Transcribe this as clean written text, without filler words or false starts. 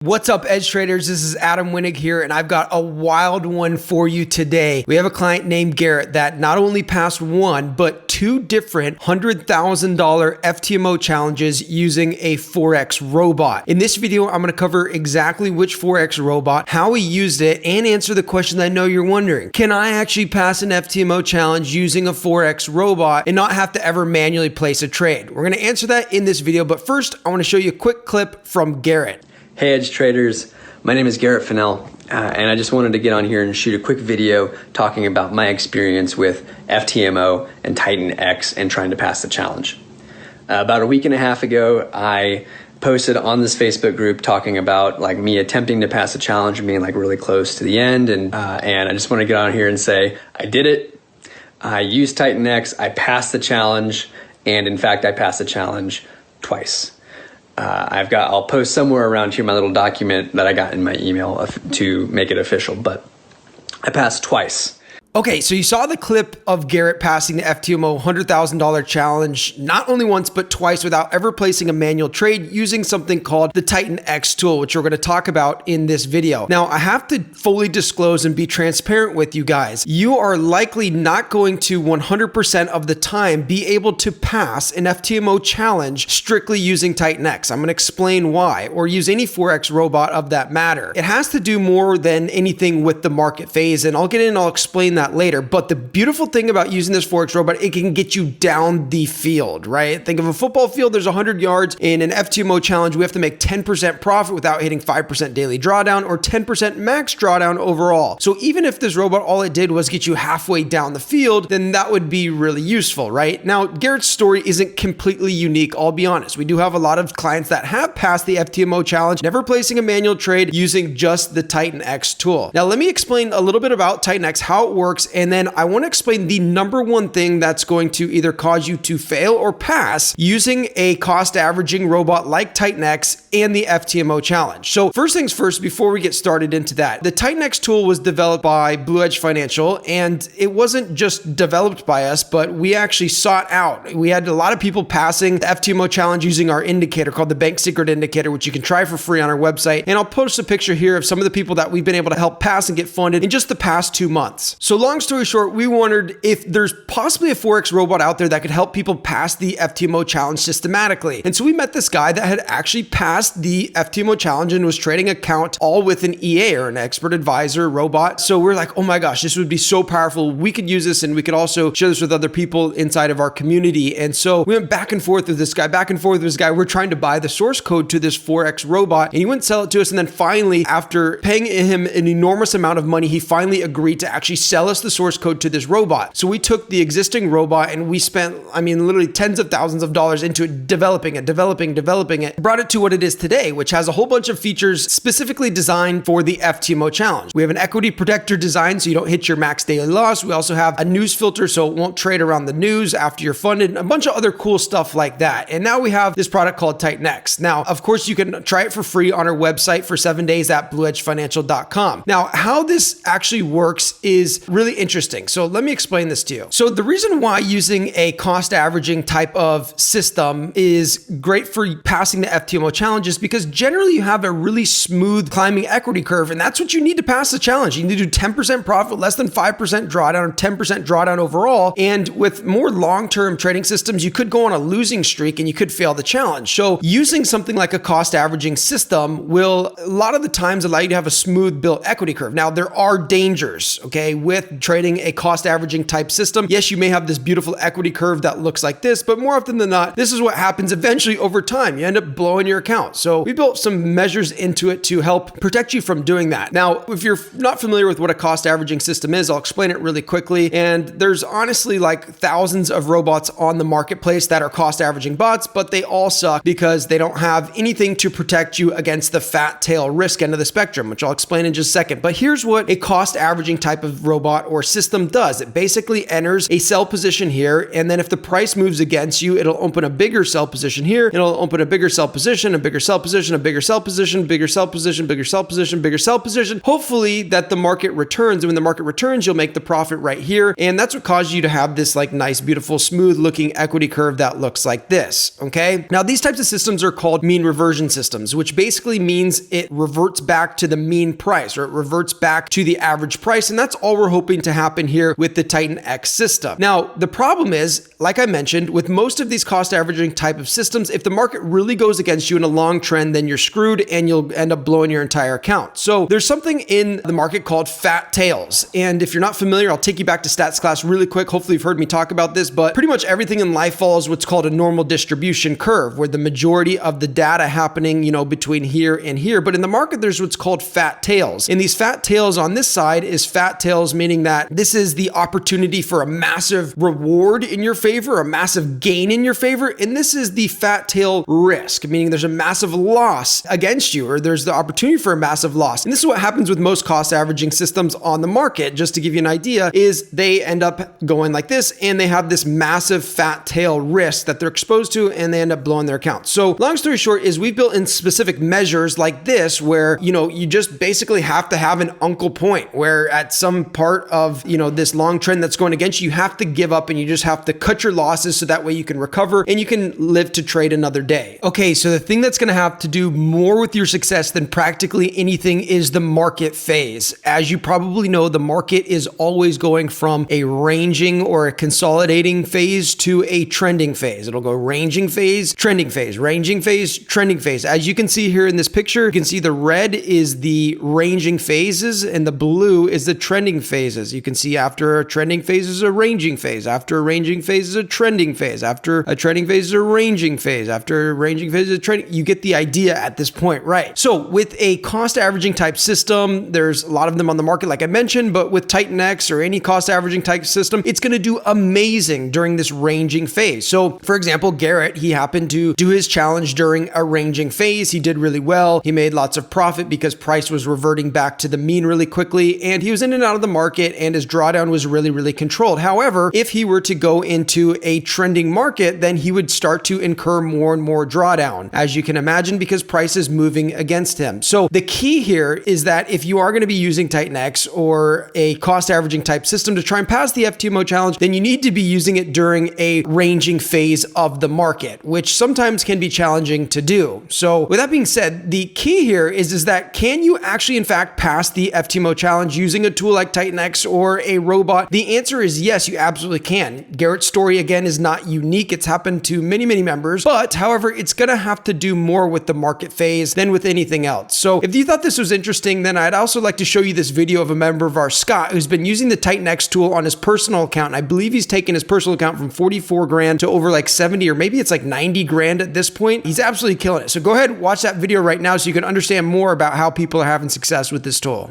What's up, edge traders? This is Adam Winnig here, and I've got a wild one for you today. We have a client named Garrett that not only passed one, but two different $100,000 FTMO challenges using a Forex robot. In this video, I'm going to cover exactly which Forex robot, how he used it, and answer the question I know you're wondering. Can I actually pass an FTMO challenge using a Forex robot and not have to ever manually place a trade? We're going to answer that in this video, but first, I want to show you a quick clip from Garrett. Hey edge traders, my name is Garrett Finnell, and I just wanted to get on here and shoot a quick video talking about my experience with FTMO and Titan X and trying to pass the challenge. About a week and a half ago, I posted on this Facebook group talking about me attempting to pass the challenge and being really close to the end, and I just want to get on here and say I did it. I used Titan X, I passed the challenge, and in fact I passed the challenge twice. I'll post somewhere around here my little document that I got in my email to make it official, but I passed twice. Okay, so you saw the clip of Garrett passing the FTMO $100,000 challenge not only once, but twice without ever placing a manual trade using something called the Titan X tool, which we're going to talk about in this video. Now, I have to fully disclose and be transparent with you guys. You are likely not going to 100% of the time be able to pass an FTMO challenge strictly using Titan X. I'm going to explain why, or use any Forex robot of that matter. It has to do more than anything with the market phase, and I'll get in and I'll explain that later. But the beautiful thing about using this Forex robot, it can get you down the field, right? Think of a football field, there's 100 yards. In an FTMO challenge, we have to make 10% profit without hitting 5% daily drawdown or 10% max drawdown overall. So even if this robot, all it did was get you halfway down the field, then that would be really useful, right? Now, Garrett's story isn't completely unique, I'll be honest. We do have a lot of clients that have passed the FTMO challenge, never placing a manual trade using just the Titan X tool. Now, let me explain a little bit about Titan X, how it works, and then I want to explain the number one thing that's going to either cause you to fail or pass using a cost averaging robot like Titan X and the FTMO challenge. So first things first, before we get started into that, the Titan X tool was developed by Blue Edge Financial, and it wasn't just developed by us, but we actually sought out. We had a lot of people passing the FTMO challenge using our indicator called the Bank Secret Indicator, which you can try for free on our website. And I'll post a picture here of some of the people that we've been able to help pass and get funded in just the past 2 months. So long story short, we wondered if there's possibly a Forex robot out there that could help people pass the FTMO challenge systematically. And so we met this guy that had actually passed the FTMO challenge and was trading account all with an EA, or an expert advisor robot. So we're like, oh my gosh, this would be so powerful. We could use this and we could also share this with other people inside of our community. And so we went back and forth with this guy, We're trying to buy the source code to this Forex robot, and he wouldn't sell it to us. And then finally, after paying him an enormous amount of money, he finally agreed to actually sell us the source code to this robot. So we took the existing robot and we spent, literally tens of thousands of dollars into it, developing it, brought it to what it is today, which has a whole bunch of features specifically designed for the FTMO challenge. We have an equity protector design so you don't hit your max daily loss. We also have a news filter so it won't trade around the news after you're funded, a bunch of other cool stuff like that. And now we have this product called Titan X. Now, of course, you can try it for free on our website for 7 days at blueedgefinancial.com. Now, how this actually works is really interesting. So let me explain this to you. So the reason why using a cost averaging type of system is great for passing the FTMO challenge is because generally you have a really smooth climbing equity curve, and that's what you need to pass the challenge. You need to do 10% profit, less than 5% drawdown, or 10% drawdown overall. And with more long-term trading systems, you could go on a losing streak and you could fail the challenge. So using something like a cost averaging system will a lot of the times allow you to have a smooth built equity curve. Now, there are dangers, okay, with trading a cost averaging type system. Yes, you may have this beautiful equity curve that looks like this, but more often than not, this is what happens eventually over time. You end up blowing your account. So we built some measures into it to help protect you from doing that. Now, if you're not familiar with what a cost averaging system is, I'll explain it really quickly. And there's honestly thousands of robots on the marketplace that are cost averaging bots, but they all suck because they don't have anything to protect you against the fat tail risk end of the spectrum, which I'll explain in just a second. But here's what a cost averaging type of robot robot or system does. It basically enters a sell position here, and then if the price moves against you, it'll open a bigger sell position here, it'll open a bigger sell position, a bigger sell position, a bigger sell position, bigger sell position, bigger sell position, bigger sell position. Hopefully that the market returns, and when the market returns, you'll make the profit right here, and that's what caused you to have this like nice, beautiful, smooth looking equity curve that looks like this, okay? Now, these types of systems are called mean reversion systems, which basically means it reverts back to the mean price, or it reverts back to the average price, and that's all we're hoping to happen here with the Titan X system. Now, the problem is, like I mentioned, with most of these cost averaging type of systems, if the market really goes against you in a long trend, then you're screwed and you'll end up blowing your entire account. So there's something in the market called fat tails. And if you're not familiar, I'll take you back to stats class really quick. Hopefully you've heard me talk about this, but pretty much everything in life follows what's called a normal distribution curve, where the majority of the data happening, between here and here. But in the market, there's what's called fat tails. And these fat tails on this side is fat tails, meaning that this is the opportunity for a massive reward in your favor, a massive gain in your favor. And this is the fat tail risk, meaning there's a massive loss against you, or there's the opportunity for a massive loss. And this is what happens with most cost averaging systems on the market. Just to give you an idea, is they end up going like this, and they have this massive fat tail risk that they're exposed to, and they end up blowing their account. So long story short is we've built in specific measures like this, where, you just basically have to have an uncle point where at some part of, this long trend that's going against you, you have to give up and you just have to cut your losses so that way you can recover and you can live to trade another day. Okay, so the thing that's going to have to do more with your success than practically anything is the market phase. As you probably know, the market is always going from a ranging or a consolidating phase to a trending phase. It'll go ranging phase, trending phase, ranging phase, trending phase. As you can see here in this picture, you can see the red is the ranging phases and the blue is the trending phases. You can see after a trending phase is a ranging phase, after a ranging phase is a trending phase, after a trending phase is a ranging phase, after a ranging phase is a trending. You get the idea at this point, right? So with a cost averaging type system, there's a lot of them on the market, like I mentioned, but with Titan X or any cost averaging type system, it's going to do amazing during this ranging phase. So for example, Garrett, he happened to do his challenge during a ranging phase. He did really well. He made lots of profit because price was reverting back to the mean really quickly, and he was in and out of the market, and his drawdown was really, really controlled. However, if he were to go into a trending market, then he would start to incur more and more drawdown, as you can imagine, because price is moving against him. So the key here is that if you are going to be using Titan X or a cost averaging type system to try and pass the FTMO challenge, then you need to be using it during a ranging phase of the market, which sometimes can be challenging to do. So with that being said, the key here is that can you actually in fact pass the FTMO challenge using a tool like Titan X or a robot? The answer is yes, you absolutely can. Garrett's story again is not unique. It's happened to many, many members, but however, it's going to have to do more with the market phase than with anything else. So if you thought this was interesting, then I'd also like to show you this video of a member of ours, Scott, who's been using the Titan X tool on his personal account. And I believe he's taken his personal account from 44 grand to over like 70, or maybe it's like 90 grand at this point. He's absolutely killing it. So go ahead, watch that video right now so you can understand more about how people are having success with this tool.